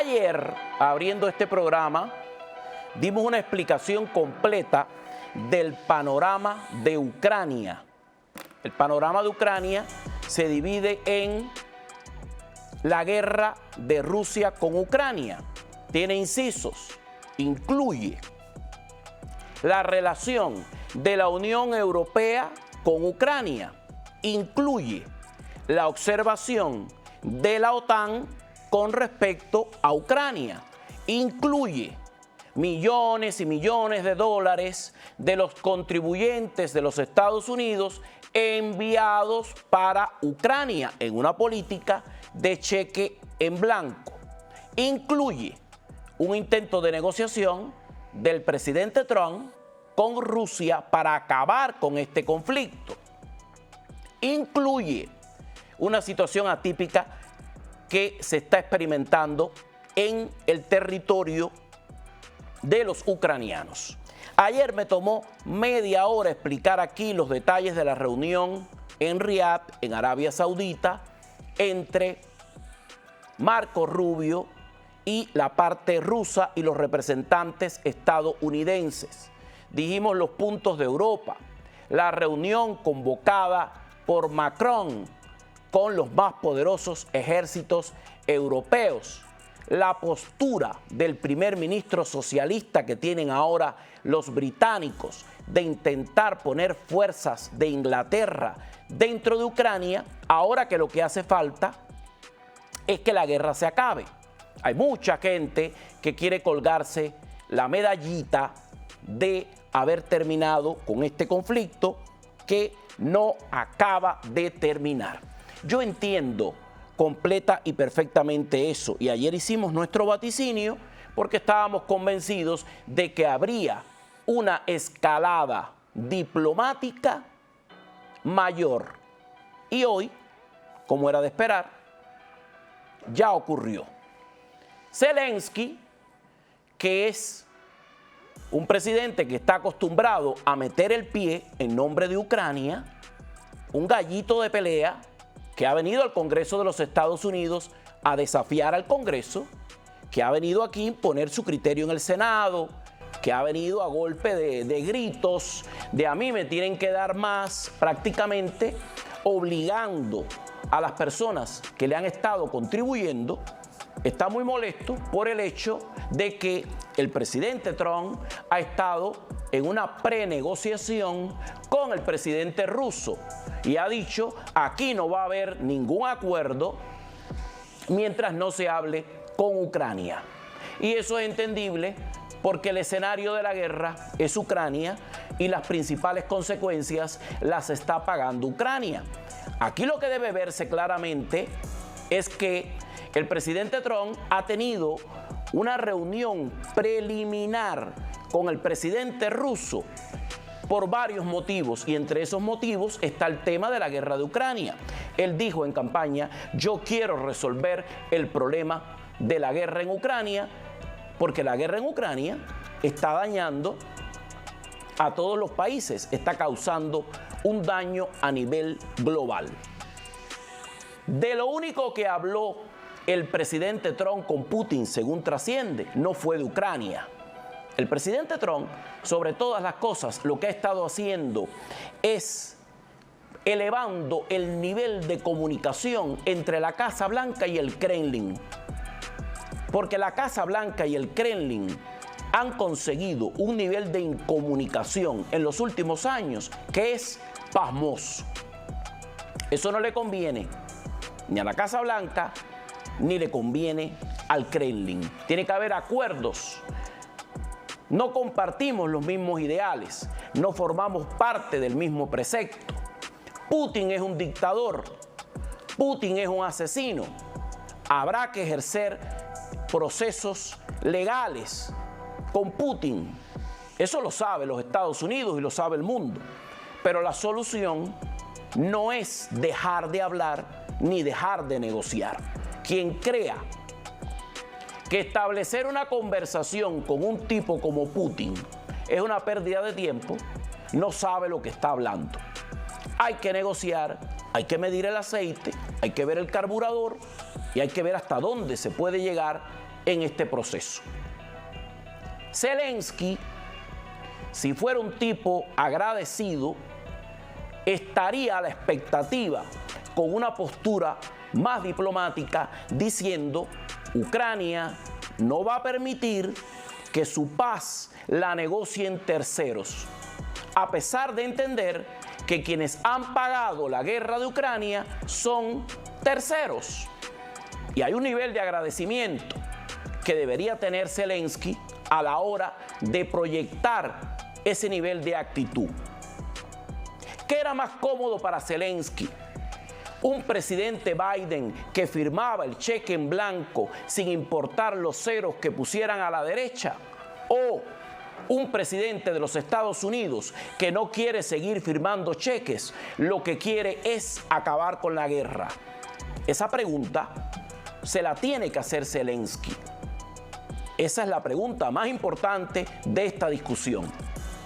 Ayer, abriendo este programa, dimos una explicación completa del panorama de Ucrania. El panorama de Ucrania se divide en la guerra de Rusia con Ucrania. Tiene incisos, incluye la relación de la Unión Europea con Ucrania, incluye la observación de la OTAN con respecto a Ucrania, incluye millones y millones de dólares de los contribuyentes de los Estados Unidos enviados para Ucrania en una política de cheque en blanco. Incluye un intento de negociación del presidente Trump con Rusia para acabar con este conflicto. Incluye una situación atípica que se está experimentando en el territorio de los ucranianos. Ayer me tomó media hora explicar aquí los detalles de la reunión en Riad, en Arabia Saudita, entre Marco Rubio y la parte rusa y los representantes estadounidenses. Dijimos los puntos de Europa, la reunión convocada por Macron con los más poderosos ejércitos europeos, la postura del primer ministro socialista que tienen ahora los británicos de intentar poner fuerzas de Inglaterra dentro de Ucrania, ahora que lo que hace falta es que la guerra se acabe. Hay mucha gente que quiere colgarse la medallita de haber terminado con este conflicto que no acaba de terminar. Yo entiendo completa y perfectamente eso, y ayer hicimos nuestro vaticinio porque estábamos convencidos de que habría una escalada diplomática mayor, y hoy, como era de esperar, ya ocurrió. Zelensky, que es un presidente que está acostumbrado a meter el pie en nombre de Ucrania, un gallito de pelea que ha venido al Congreso de los Estados Unidos a desafiar al Congreso, que ha venido aquí a imponer su criterio en el Senado, que ha venido a golpe de gritos, de a mí me tienen que dar más, prácticamente obligando a las personas que le han estado contribuyendo. Está muy molesto por el hecho de que el presidente Trump ha estado en una prenegociación con el presidente ruso y ha dicho, aquí no va a haber ningún acuerdo mientras no se hable con Ucrania. Y eso es entendible porque el escenario de la guerra es Ucrania y las principales consecuencias las está pagando Ucrania. Aquí lo que debe verse claramente es que el presidente Trump ha tenido una reunión preliminar con el presidente ruso por varios motivos, y entre esos motivos está el tema de la guerra de Ucrania. Él dijo en campaña, yo quiero resolver el problema de la guerra en Ucrania, porque la guerra en Ucrania está dañando a todos los países, está causando un daño a nivel global. De lo único que habló el presidente Trump con Putin, según trasciende, no fue de Ucrania. El presidente Trump, sobre todas las cosas, lo que ha estado haciendo es elevando el nivel de comunicación entre la Casa Blanca y el Kremlin. Porque la Casa Blanca y el Kremlin han conseguido un nivel de incomunicación en los últimos años que es pasmoso. Eso no le conviene ni a la Casa Blanca ni le conviene al Kremlin. Tiene que haber acuerdos. No compartimos los mismos ideales, no formamos parte del mismo precepto. Putin es un dictador, Putin es un asesino. Habrá que ejercer procesos legales con Putin. Eso lo sabe los Estados Unidos y lo sabe el mundo. Pero la solución no es dejar de hablar ni dejar de negociar. Quien crea que establecer una conversación con un tipo como Putin es una pérdida de tiempo, no sabe lo que está hablando. Hay que negociar, hay que medir el aceite, hay que ver el carburador y hay que ver hasta dónde se puede llegar en este proceso. Zelensky, si fuera un tipo agradecido, estaría a la expectativa con una postura más diplomática diciendo: Ucrania no va a permitir que su paz la negocien terceros, a pesar de entender que quienes han pagado la guerra de Ucrania son terceros. Y hay un nivel de agradecimiento que debería tener Zelensky a la hora de proyectar ese nivel de actitud. ¿Qué era más cómodo para Zelensky? ¿Un presidente Biden que firmaba el cheque en blanco sin importar los ceros que pusieran a la derecha? ¿O un presidente de los Estados Unidos que no quiere seguir firmando cheques, lo que quiere es acabar con la guerra? Esa pregunta se la tiene que hacer Zelensky. Esa es la pregunta más importante de esta discusión.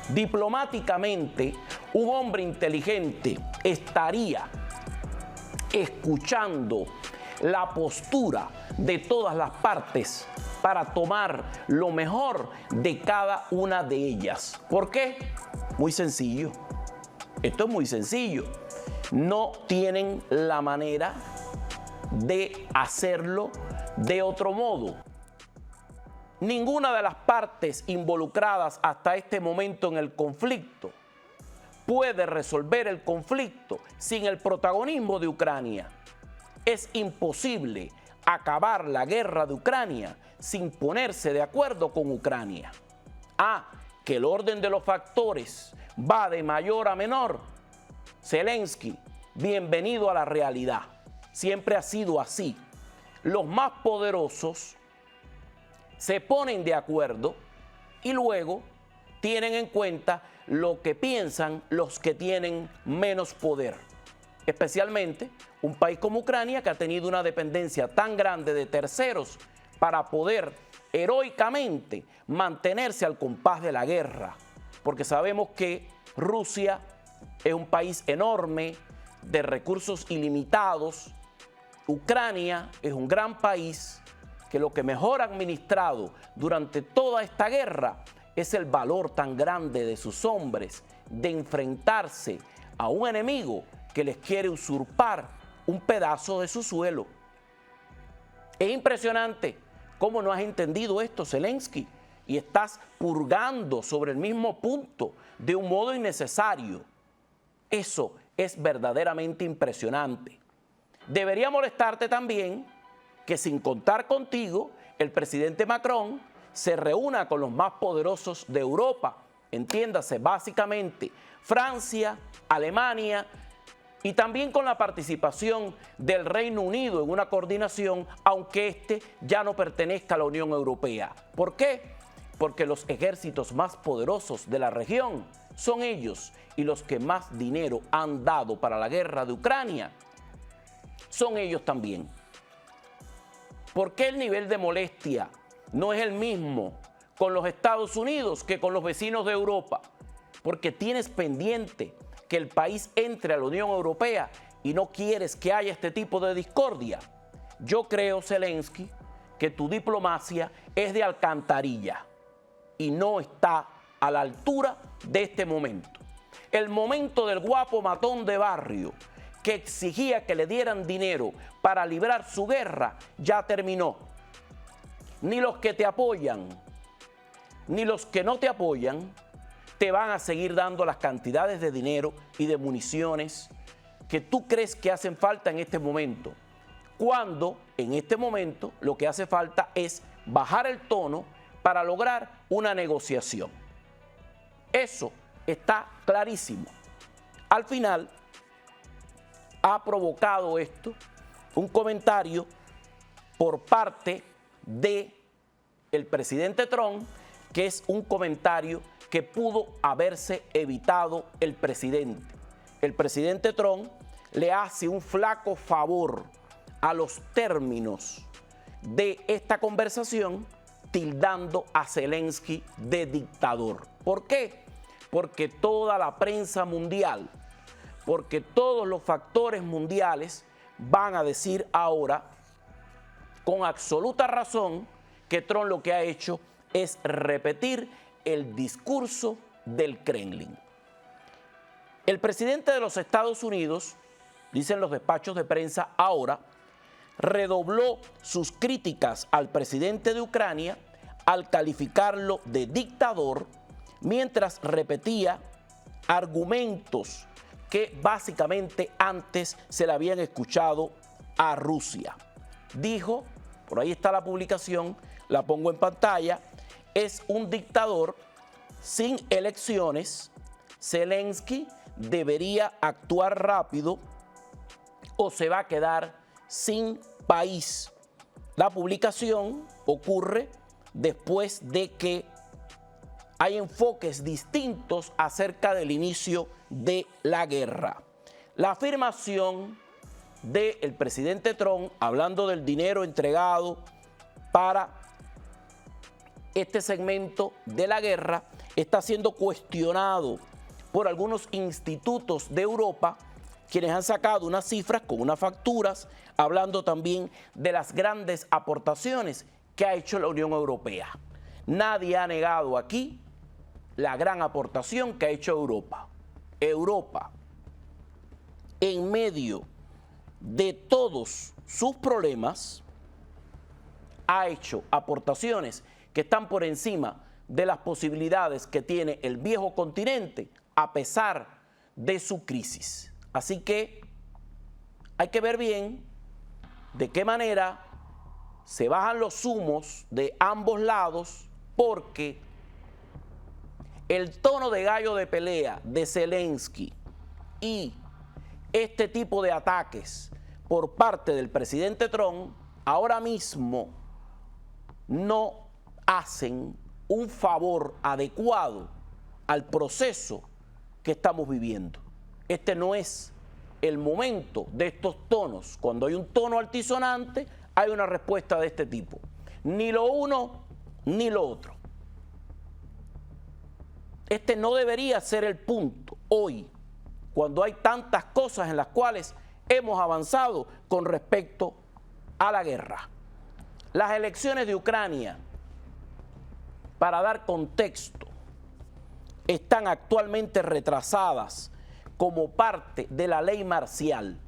Diplomáticamente, un hombre inteligente estaría escuchando la postura de todas las partes para tomar lo mejor de cada una de ellas. ¿Por qué? Muy sencillo. Esto es muy sencillo. No tienen la manera de hacerlo de otro modo. Ninguna de las partes involucradas hasta este momento en el conflicto puede resolver el conflicto sin el protagonismo de Ucrania. Es imposible acabar la guerra de Ucrania sin ponerse de acuerdo con Ucrania. Que el orden de los factores va de mayor a menor. Zelensky, bienvenido a la realidad. Siempre ha sido así. Los más poderosos se ponen de acuerdo y luego tienen en cuenta lo que piensan los que tienen menos poder. Especialmente un país como Ucrania, que ha tenido una dependencia tan grande de terceros para poder heroicamente mantenerse al compás de la guerra. Porque sabemos que Rusia es un país enorme, de recursos ilimitados. Ucrania es un gran país que lo que mejor ha administrado durante toda esta guerra es el valor tan grande de sus hombres de enfrentarse a un enemigo que les quiere usurpar un pedazo de su suelo. Es impresionante cómo no has entendido esto, Zelensky, y estás purgando sobre el mismo punto de un modo innecesario. Eso es verdaderamente impresionante. Debería molestarte también que, sin contar contigo, el presidente Macron se reúna con los más poderosos de Europa, entiéndase, básicamente Francia, Alemania, y también con la participación del Reino Unido en una coordinación, aunque este ya no pertenezca a la Unión Europea. ¿Por qué? Porque los ejércitos más poderosos de la región son ellos, y los que más dinero han dado para la guerra de Ucrania son ellos también. ¿Por qué el nivel de molestia no es el mismo con los Estados Unidos que con los vecinos de Europa? Porque tienes pendiente que el país entre a la Unión Europea y no quieres que haya este tipo de discordia. Yo creo, Zelensky, que tu diplomacia es de alcantarilla y no está a la altura de este momento. El momento del guapo matón de barrio que exigía que le dieran dinero para librar su guerra ya terminó. Ni los que te apoyan, ni los que no te apoyan, te van a seguir dando las cantidades de dinero y de municiones que tú crees que hacen falta en este momento. Cuando en este momento lo que hace falta es bajar el tono para lograr una negociación. Eso está clarísimo. Al final ha provocado esto un comentario por parte del presidente Trump, que es un comentario que pudo haberse evitado el presidente. El presidente Trump le hace un flaco favor a los términos de esta conversación, tildando a Zelensky de dictador. ¿Por qué? Porque toda la prensa mundial, porque todos los factores mundiales van a decir ahora, con absoluta razón, que Trump lo que ha hecho es repetir el discurso del Kremlin. El presidente de los Estados Unidos, dicen los despachos de prensa ahora, redobló sus críticas al presidente de Ucrania al calificarlo de dictador, mientras repetía argumentos que básicamente antes se le habían escuchado a Rusia. Dijo, por ahí está la publicación, la pongo en pantalla, es un dictador sin elecciones. Zelensky debería actuar rápido o se va a quedar sin país. La publicación ocurre después de que hay enfoques distintos acerca del inicio de la guerra. La afirmación del presidente Trump, hablando del dinero entregado para este segmento de la guerra, está siendo cuestionado por algunos institutos de Europa, quienes han sacado unas cifras con unas facturas, hablando también de las grandes aportaciones que ha hecho la Unión Europea. Nadie ha negado aquí la gran aportación que ha hecho Europa. Europa, en medio de todos sus problemas, ha hecho aportaciones que están por encima de las posibilidades que tiene el viejo continente a pesar de su crisis. Así que hay que ver bien de qué manera se bajan los humos de ambos lados, porque el tono de gallo de pelea de Zelensky y este tipo de ataques por parte del presidente Trump ahora mismo no hacen un favor adecuado al proceso que estamos viviendo. Este no es el momento de estos tonos. Cuando hay un tono altisonante, hay una respuesta de este tipo. Ni lo uno ni lo otro. Este no debería ser el punto hoy, cuando hay tantas cosas en las cuales hemos avanzado con respecto a la guerra. Las elecciones de Ucrania, para dar contexto, están actualmente retrasadas como parte de la ley marcial.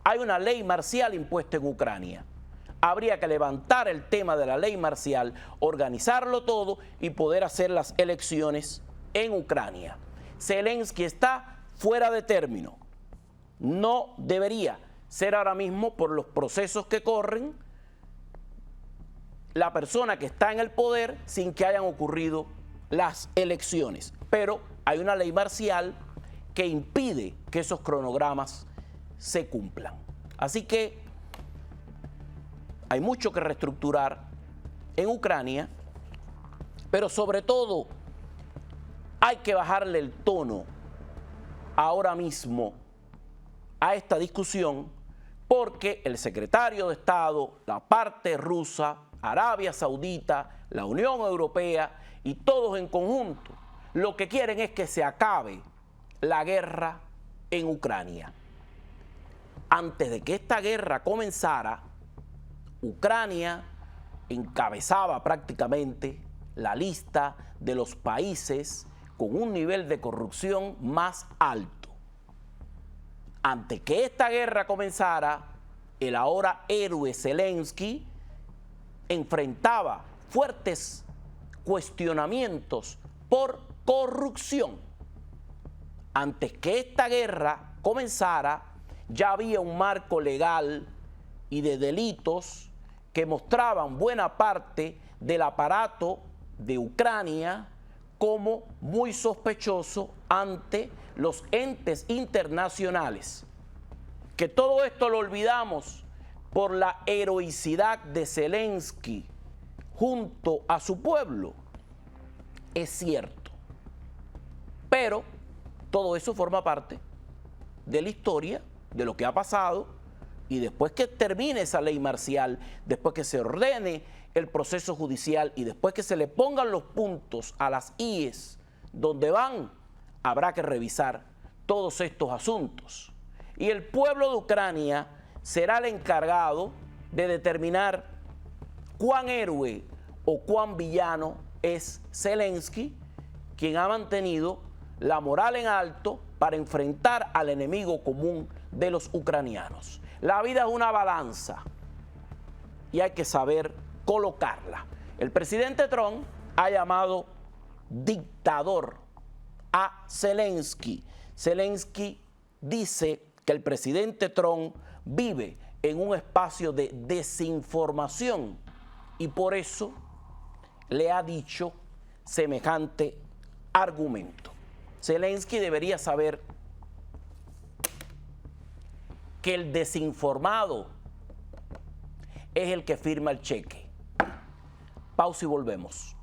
Hay una ley marcial impuesta en Ucrania. Habría que levantar el tema de la ley marcial, organizarlo todo y poder hacer las elecciones en Ucrania. Zelensky está fuera de término. No debería ser ahora mismo, por los procesos que corren, la persona que está en el poder sin que hayan ocurrido las elecciones. Pero hay una ley marcial que impide que esos cronogramas se cumplan. Así que hay mucho que reestructurar en Ucrania, pero sobre todo hay que bajarle el tono ahora mismo a esta discusión, porque el secretario de Estado, la parte rusa, Arabia Saudita, la Unión Europea y todos en conjunto lo que quieren es que se acabe la guerra en Ucrania. Antes de que esta guerra comenzara, Ucrania encabezaba prácticamente la lista de los países con un nivel de corrupción más alto. Antes que esta guerra comenzara, el ahora héroe Zelensky enfrentaba fuertes cuestionamientos por corrupción. Antes que esta guerra comenzara, ya había un marco legal y de delitos que mostraban buena parte del aparato de Ucrania como muy sospechoso ante los entes internacionales. Que todo esto lo olvidamos por la heroicidad de Zelensky junto a su pueblo, es cierto. Pero todo eso forma parte de la historia, de lo que ha pasado, y después que termine esa ley marcial, después que se ordene el proceso judicial y después que se le pongan los puntos a las IES donde van, habrá que revisar todos estos asuntos. Y el pueblo de Ucrania será el encargado de determinar cuán héroe o cuán villano es Zelensky, quien ha mantenido la moral en alto para enfrentar al enemigo común de los ucranianos. La vida es una balanza y hay que saber colocarla. El presidente Trump ha llamado dictador a Zelensky. Zelensky dice que el presidente Trump vive en un espacio de desinformación y por eso le ha dicho semejante argumento. Zelensky debería saber que el desinformado es el que firma el cheque. Pausa y volvemos.